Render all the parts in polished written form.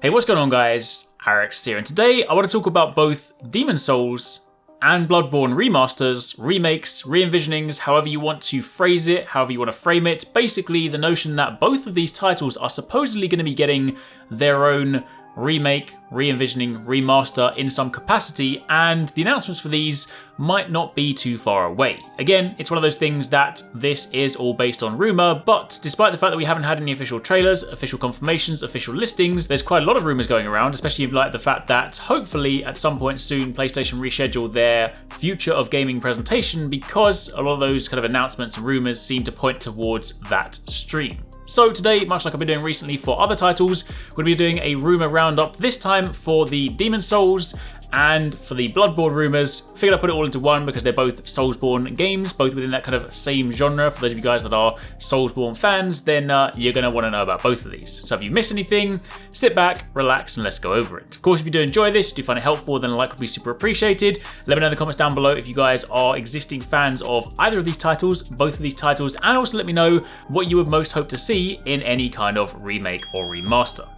Hey, what's going on guys? Arekkz here, and today I want to talk about both Demon's Souls and Bloodborne Remasters, remakes, re-envisionings, however you want to phrase it, however you want to frame it. Basically, the notion that both of these titles are supposedly going to be getting their own remake, re-envisioning, remaster in some capacity, and the announcements for these might not be too far away. Again, it's one of those things that this is all based on rumour, but despite the fact that we haven't had any official trailers, official confirmations, official listings, there's quite a lot of rumours going around, especially in light of the fact that hopefully at some point soon PlayStation reschedule their Future of Gaming presentation, because a lot of those kind of announcements and rumours seem to point towards that stream. So today, much like I've been doing recently for other titles, we're going to be doing a rumour roundup, this time for the Demon's Souls and for the Bloodborne rumours. Figured I'd put it all into one because they're both Soulsborne games, both within that kind of same genre. For those of you guys that are Soulsborne fans, then you're going to want to know about both of these. So if you miss anything, sit back, relax, and let's go over it. Of course, if you do enjoy this, do find it helpful, then a like would be super appreciated. Let me know in the comments down below if you guys are existing fans of either of these titles, both of these titles, and also let me know what you would most hope to see in any kind of remake or remaster.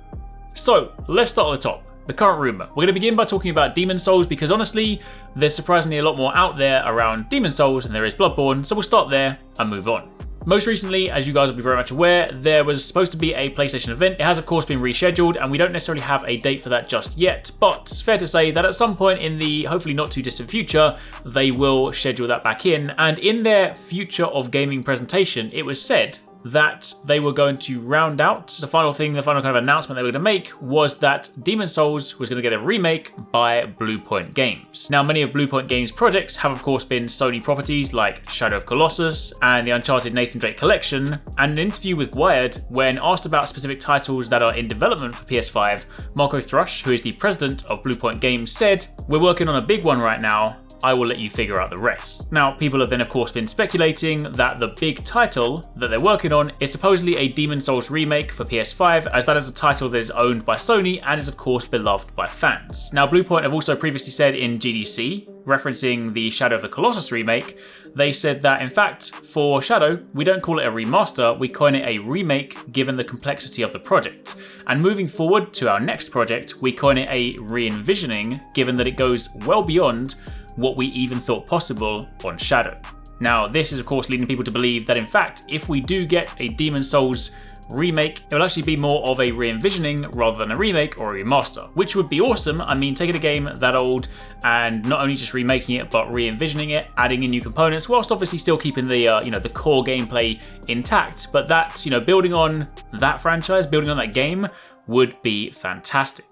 So let's start at the top. The current rumour. We're going to begin by talking about Demon's Souls because honestly, there's surprisingly a lot more out there around Demon's Souls than there is Bloodborne, so we'll start there and move on. Most recently, as you guys will be very much aware, there was supposed to be a PlayStation event. It has of course been rescheduled and we don't necessarily have a date for that just yet, but it's fair to say that at some point in the hopefully not too distant future, they will schedule that back in. And in their Future of Gaming presentation, it was said that they were going to round out. The final kind of announcement they were going to make was that Demon's Souls was going to get a remake by Bluepoint Games. Now, many of Bluepoint Games' projects have of course been Sony properties like Shadow of Colossus and the Uncharted Nathan Drake collection, and in an interview with Wired, when asked about specific titles that are in development for PS5, Marco Thrush, who is the president of Bluepoint Games, said, "We're working on a big one right now. I will let you figure out the rest." Now, people have then of course been speculating that the big title that they're working on is supposedly a Demon's Souls remake for PS5, as that is a title that is owned by Sony and is of course beloved by fans. Now, Bluepoint have also previously said in GDC, referencing the Shadow of the Colossus remake, they said that in fact, for Shadow, we don't call it a remaster, we coin it a remake given the complexity of the project. And moving forward to our next project, we coin it a re-envisioning given that it goes well beyond what we even thought possible on Shadow. Now, this is of course leading people to believe that in fact, if we do get a Demon's Souls remake, it will actually be more of a re-envisioning rather than a remake or a remaster, which would be awesome. I mean, taking a game that old and not only just remaking it, but re-envisioning it, adding in new components, whilst obviously still keeping the the core gameplay intact. But that, building on that franchise, building on that game would be fantastic.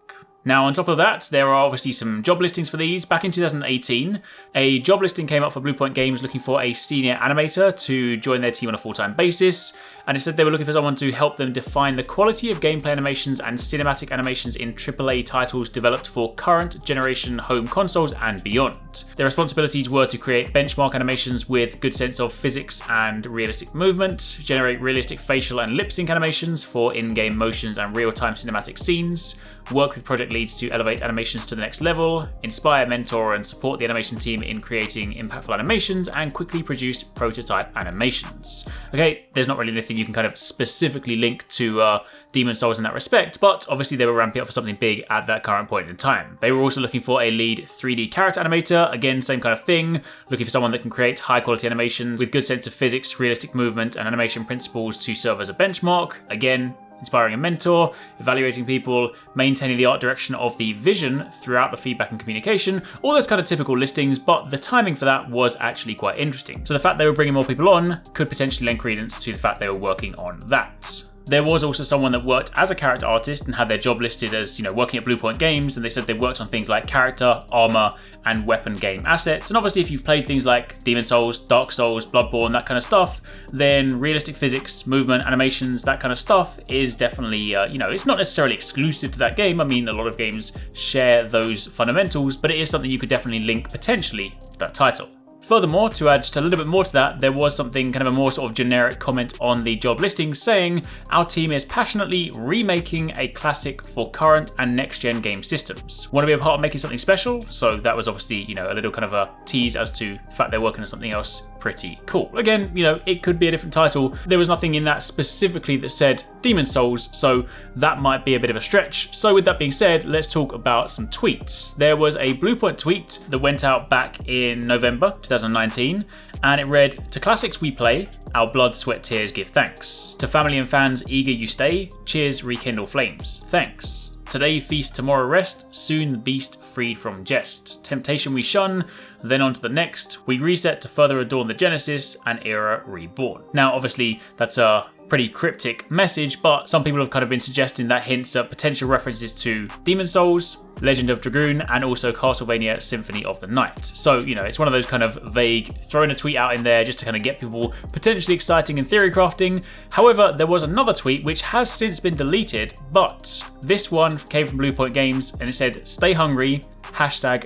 Now, on top of that, there are obviously some job listings for these. Back in 2018, a job listing came up for Bluepoint Games looking for a senior animator to join their team on a full-time basis, and it said they were looking for someone to help them define the quality of gameplay animations and cinematic animations in AAA titles developed for current generation home consoles and beyond. Their responsibilities were to create benchmark animations with good sense of physics and realistic movement, generate realistic facial and lip sync animations for in-game motions and real-time cinematic scenes, work with project leads to elevate animations to the next level, inspire, mentor, and support the animation team in creating impactful animations, and quickly produce prototype animations. Okay, there's not really anything you can kind of specifically link to Demon's Souls in that respect, but obviously they were ramping up for something big at that current point in time. They were also looking for a lead 3D character animator, again, same kind of thing, looking for someone that can create high quality animations with good sense of physics, realistic movement, and animation principles to serve as a benchmark. Again, inspiring a mentor, evaluating people, maintaining the art direction of the vision throughout the feedback and communication, all those kind of typical listings, but the timing for that was actually quite interesting. So the fact they were bringing more people on could potentially lend credence to the fact they were working on that. There was also someone that worked as a character artist and had their job listed as, working at Bluepoint Games, and they said they worked on things like character, armor, and weapon game assets. And obviously if you've played things like Demon's Souls, Dark Souls, Bloodborne, that kind of stuff, then realistic physics, movement, animations, that kind of stuff is definitely, it's not necessarily exclusive to that game. I mean, a lot of games share those fundamentals, but it is something you could definitely link potentially to that title. Furthermore, to add just a little bit more to that, there was something kind of a more sort of generic comment on the job listing saying, our team is passionately remaking a classic for current and next-gen game systems. Want to be a part of making something special? So that was obviously, a little kind of a tease as to the fact they're working on something else pretty cool. Again, it could be a different title. There was nothing in that specifically that said Demon's Souls, so that might be a bit of a stretch. So with that being said, let's talk about some tweets. There was a Bluepoint tweet that went out back in November 2019, and it read, "To classics we play, our blood, sweat, tears give thanks. To family and fans eager you stay, cheers rekindle flames. Thanks. Today feast, tomorrow rest, soon the beast freed from jest. Temptation we shun, then on to the next. We reset to further adorn the Genesis, an era reborn." Now, obviously, that's a pretty cryptic message, but some people have kind of been suggesting that hints at potential references to Demon's Souls, Legend of Dragoon, and also Castlevania Symphony of the Night. So, it's one of those kind of vague, throwing a tweet out in there just to kind of get people potentially exciting and theory crafting. However, there was another tweet which has since been deleted, but this one came from Bluepoint Games and it said, "Stay hungry,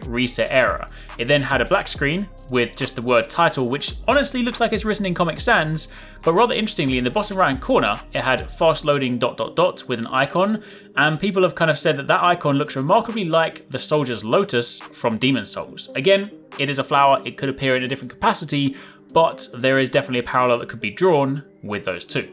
#reset era." It then had a black screen with just the word title, which honestly looks like it's written in Comic Sans, but rather interestingly, in the bottom right hand corner, it had fast loading ... with an icon, and people have kind of said that that icon looks remarkably like the soldier's lotus from Demon's Souls. Again, it is a flower, it could appear in a different capacity, but there is definitely a parallel that could be drawn with those two.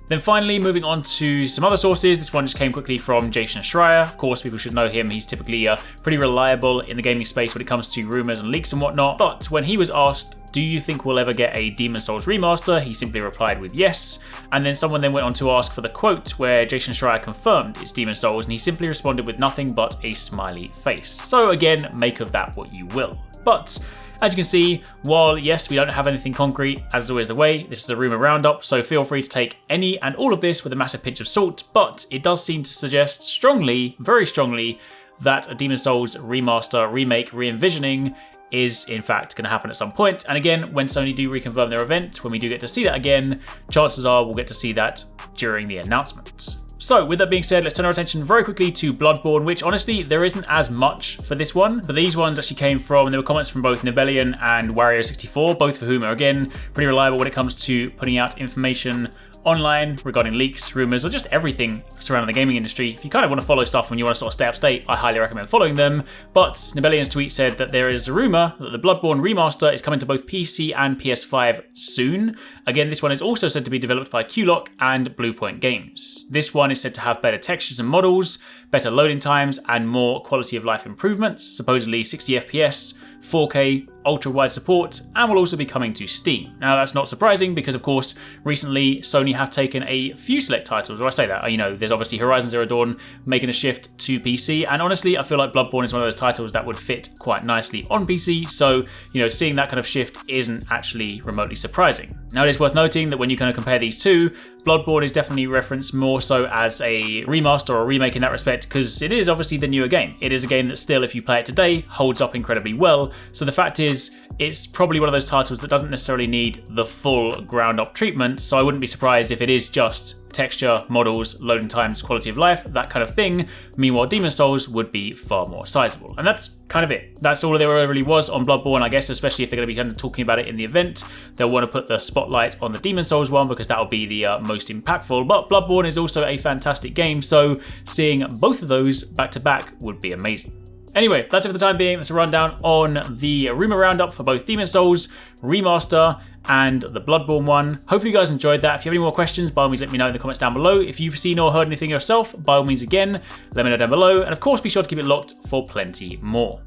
Then finally, moving on to some other sources. This one just came quickly from Jason Schreier. Of course, people should know him. He's typically pretty reliable in the gaming space when it comes to rumors and leaks and whatnot. But when he was asked, "Do you think we'll ever get a Demon's Souls remaster?" he simply replied with yes. And then someone then went on to ask for the quote where Jason Schreier confirmed it's Demon's Souls, and he simply responded with nothing but a smiley face. So again, make of that what you will. But as you can see, while yes, we don't have anything concrete, as is always the way, this is a rumour roundup, so feel free to take any and all of this with a massive pinch of salt, but it does seem to suggest strongly, very strongly, that a Demon's Souls remaster, remake, re-envisioning is in fact going to happen at some point. And again, when Sony do reconfirm their event, when we do get to see that again, chances are we'll get to see that during the announcement. So with that being said, let's turn our attention very quickly to Bloodborne, which honestly, there isn't as much for this one, but these ones actually came from, and there were comments from both Nibelian and Wario64, both of whom are again, pretty reliable when it comes to putting out information online regarding leaks, rumors, or just everything surrounding the gaming industry. If you kind of want to follow stuff and you want to sort of stay up to date, I highly recommend following them. But Nibelian's tweet said that there is a rumor that the Bloodborne remaster is coming to both PC and PS5 soon. Again, this one is also said to be developed by QLock and Bluepoint Games. This one is said to have better textures and models, better loading times, and more quality of life improvements, supposedly 60 FPS, 4K, ultra-wide support, and will also be coming to Steam. Now that's not surprising because of course recently Sony have taken a few select titles, or I say that, there's obviously Horizon Zero Dawn making a shift to PC, and honestly I feel like Bloodborne is one of those titles that would fit quite nicely on PC, so seeing that kind of shift isn't actually remotely surprising. Now it is worth noting that when you kind of compare these two, Bloodborne is definitely referenced more so as a remaster or a remake in that respect, because it is obviously the newer game. It is a game that still, if you play it today, holds up incredibly well. So the fact is, it's probably one of those titles that doesn't necessarily need the full ground up treatment, so I wouldn't be surprised if it is just texture, models, loading times, quality of life, that kind of thing. Meanwhile, Demon's Souls would be far more sizable. And that's kind of it. That's all there really was on Bloodborne, I guess, especially if they're going to be kind of talking about it in the event. They'll want to put the spotlight on the Demon's Souls one because that'll be the most impactful. But Bloodborne is also a fantastic game, so seeing both of those back to back would be amazing. Anyway, that's it for the time being. That's a rundown on the rumour roundup for both Demon's Souls Remaster and the Bloodborne one. Hopefully you guys enjoyed that. If you have any more questions, by all means let me know in the comments down below. If you've seen or heard anything yourself, by all means again, let me know down below. And of course, be sure to keep it locked for plenty more.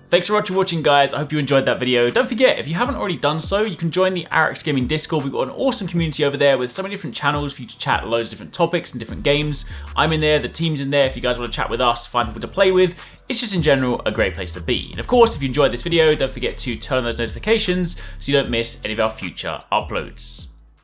Thanks so much for watching, guys. I hope you enjoyed that video. Don't forget, if you haven't already done so, you can join the Arekkz Gaming Discord. We've got an awesome community over there with so many different channels for you to chat loads of different topics and different games. I'm in there, the team's in there. If you guys want to chat with us, find people to play with, it's just in general a great place to be. And of course, if you enjoyed this video, don't forget to turn on those notifications so you don't miss any of our future uploads.